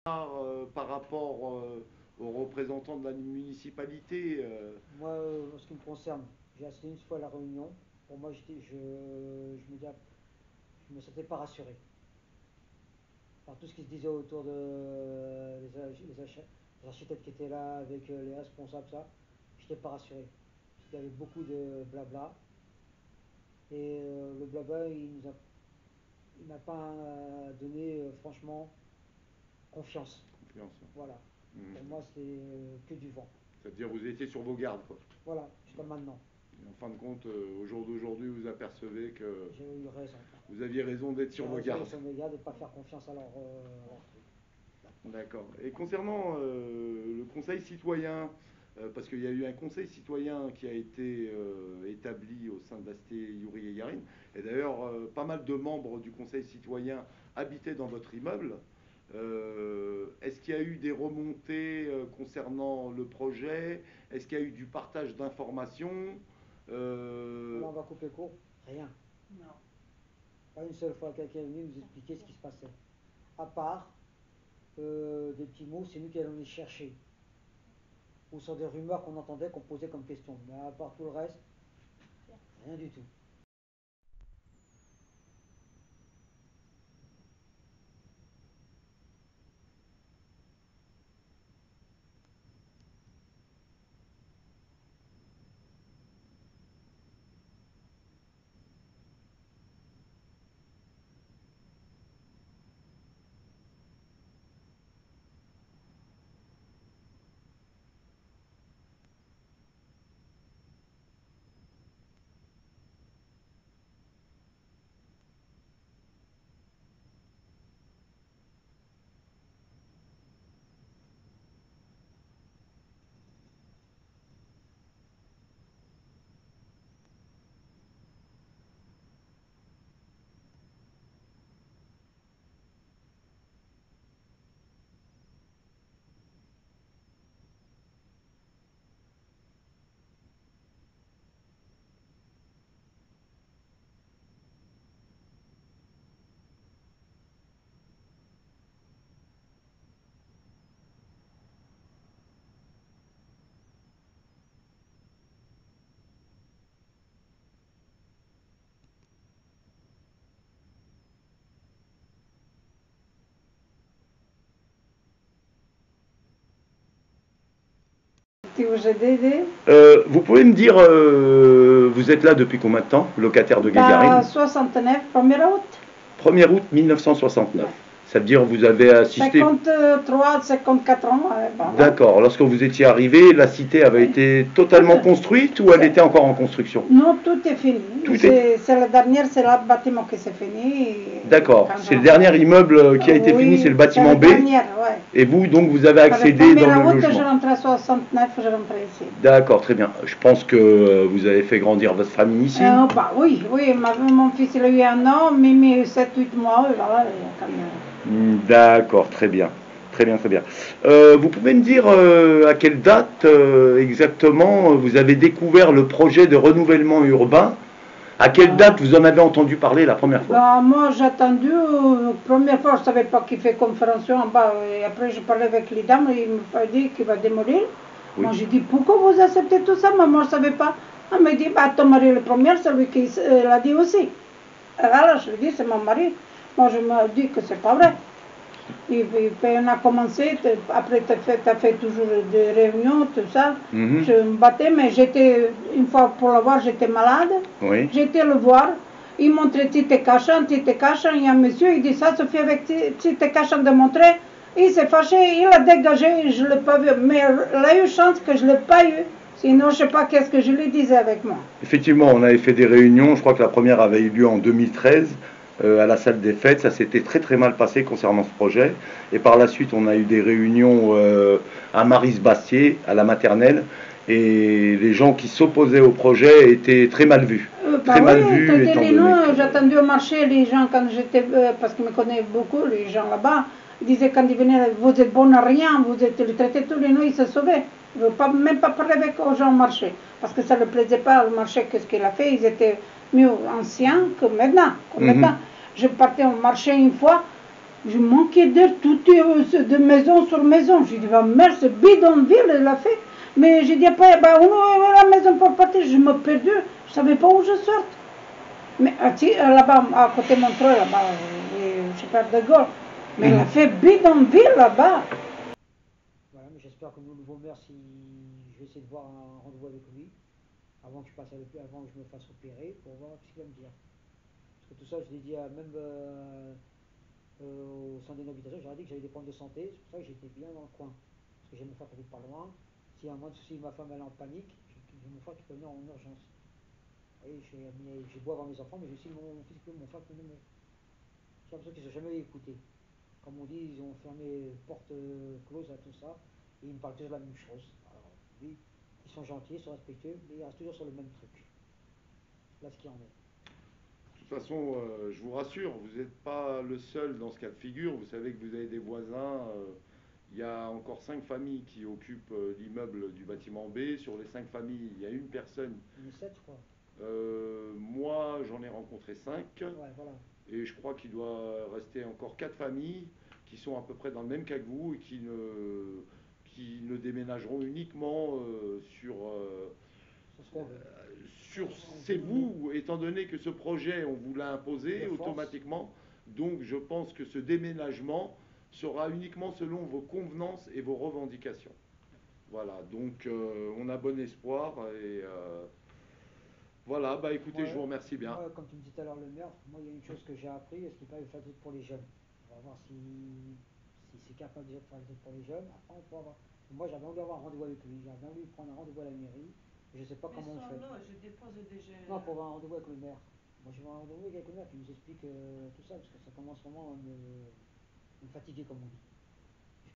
Par rapport aux représentants de la municipalité. Moi, en ce qui me concerne, j'ai assisté une fois à la réunion. Pour moi, je me sentais pas rassuré par tout ce qui se disait autour les architectes qui étaient là, avec les responsables, ça. Je n'étais pas rassuré. Il y avait beaucoup de blabla. Et le blabla, il n'a pas donné, franchement, confiance. Confiance. Voilà. Mmh. Pour moi, c'était que du vent. C'est-à-dire vous étiez sur vos gardes, quoi. Voilà, jusqu'à maintenant. Et en fin de compte, au jour d'aujourd'hui, vous apercevez que j'ai eu raison. Vous aviez raison d'être sur vos gardes. Sur mes gardes et de ne pas faire confiance à leur truc. D'accord. Et concernant le conseil citoyen, parce qu'il y a eu un conseil citoyen qui a été établi au sein d'Asté Youri et Yarin, et d'ailleurs pas mal de membres du conseil citoyen habitaient dans votre immeuble. Est-ce qu'il y a eu des remontées concernant le projet? Est-ce qu'il y a eu du partage d'informations? Là, on va couper court. Rien. Non. Pas une seule fois quelqu'un est venu nous expliquer ce qui se passait. À part des petits mots, c'est nous qui allons les chercher. Ou sur des rumeurs qu'on entendait, qu'on posait comme question. Mais à part tout le reste, rien du tout. Vous pouvez me dire, vous êtes là depuis combien de temps, locataire de Gagarine? 69, 1er août. 1er août 1969. Ouais. Ça veut dire que vous avez assisté... 53, 54 ans. Bon, d'accord. Lorsque vous étiez arrivé, la cité avait été totalement construite ou elle était encore en construction? Non, tout est fini. C'est la dernière, c'est le bâtiment qui s'est fini. D'accord. C'est le dernier immeuble qui a été fini, c'est le bâtiment B. Dernière, ouais. Et vous, donc, vous avez accédé dans le logement. Je rentrais à 69, je rentrais ici. D'accord, très bien. Je pense que vous avez fait grandir votre famille ici. Bah, oui, mon fils il a eu 1 an, Mimi 7-8 mois, et voilà, quand même. D'accord, très bien. Très bien, très bien. Vous pouvez me dire à quelle date exactement vous avez découvert le projet de renouvellement urbain? À quelle date vous en avez entendu parler la première fois? Bah, moi j'ai attendu, première fois je ne savais pas qu'il fait conférence en bas, et après je parlais avec les dames, et il m'a dit qu'il va démolir. Oui. Moi j'ai dit pourquoi vous acceptez tout ça? Moi je ne savais pas. Elle m'a dit bah, ton mari le premier, c'est lui qui l'a dit aussi. Alors je lui ai dit c'est mon mari. Moi je me dis que c'est pas vrai. Et puis on a commencé, après tu as fait toujours des réunions, tout ça. Je me battais, mais j'étais, une fois pour le voir, j'étais malade. Oui. J'étais le voir. Il montrait Tite Cachan. Il y a un monsieur, il dit ça se fait avec Tite Cachan de montrer. Il s'est fâché, il a dégagé, je ne l'ai pas vu. Mais il a eu chance que je ne l'ai pas eu. Sinon, je ne sais pas qu'est-ce que je lui disais avec moi. Effectivement, on avait fait des réunions. Je crois que la première avait eu lieu en 2013. À la salle des fêtes, ça s'était très très mal passé concernant ce projet. Et par la suite, on a eu des réunions à Maris-Bastier, à la maternelle, et les gens qui s'opposaient au projet étaient très mal vus. Très mal vus. J'ai attendu au marché, les gens, quand j'étais, parce qu'ils me connaissaient beaucoup, les gens là-bas, ils disaient quand ils venaient, vous êtes bon à rien, vous êtes le traité tous les noms, ils se sauvaient. Ils ne veulent même pas parler avec aux gens au marché, parce que ça ne leur plaisait pas au marché, qu'est-ce qu'il a fait, ils étaient mieux anciens que maintenant. Je partais au marché une fois, Je manquais d'air tout de maison sur maison. J'ai dit, ma mère, ce bidonville, elle l'a fait. Mais j'ai dit après, bah, où est la maison pour partir? Je me perdu, je ne savais pas où je sorte. Mais là-bas, à côté de Montreux, là-bas, je sais pas, de Gaulle. Mais elle a fait bidonville là-bas. Voilà, mais j'espère que le nouveau maire, si je vais essayer de voir un rendez-vous avec lui, avant que je me fasse opérer, pour voir ce qu'il va me dire. Parce que tout ça, je l'ai dit même au centre d'habitation, j'aurais dit que j'avais des problèmes de santé, c'est pour ça que j'étais bien dans le coin. Parce que j'ai mon frère qui habite pas loin. S'il y a un moindre souci, ma femme elle est en panique, j'ai mon frère qui peut venir en urgence. Et j'ai beau avoir mes enfants, mais j'ai aussi mon fils, mon frère qui peut venir. J'ai l'impression qu'ils ne sont jamais écoutés. Comme on dit, ils ont fermé porte close à tout ça, et ils me parlent toujours de la même chose. Alors, oui, ils sont gentils, ils sont respectueux, mais ils restent toujours sur le même truc. Là, ce qu'il en est. De toute façon, je vous rassure, vous n'êtes pas le seul dans ce cas de figure. Vous savez que vous avez des voisins. Il y a encore 5 familles qui occupent l'immeuble du bâtiment B. Sur les 5 familles, il y a une personne. On est 7, je crois. Moi, j'en ai rencontré 5. Ouais, voilà. Et je crois qu'il doit rester encore 4 familles qui sont à peu près dans le même cas que vous et qui ne déménageront uniquement c'est vous, étant donné que ce projet, on vous l'a imposé automatiquement. Donc je pense que ce déménagement sera uniquement selon vos convenances et vos revendications. Voilà, donc on a bon espoir et voilà, bah écoutez, je vous remercie bien. Moi, comme tu me disais tout à l'heure le maire, moi il y a une chose que j'ai appris, est-ce qu'il peut faire des trucs pour les jeunes. On va voir si c'est capable déjà de faire des trucs pour les jeunes. Après on peut avoir. Moi j'avais envie d'avoir un rendez-vous avec lui, j'avais envie de prendre un rendez-vous à la mairie. Je ne sais pas comment on fait. Non, je dépose déjà. Non, pour avoir un rendez-vous avec le maire. Moi je veux un rendez-vous avec le maire qui nous explique tout ça, parce que ça commence vraiment à me fatiguer comme on dit.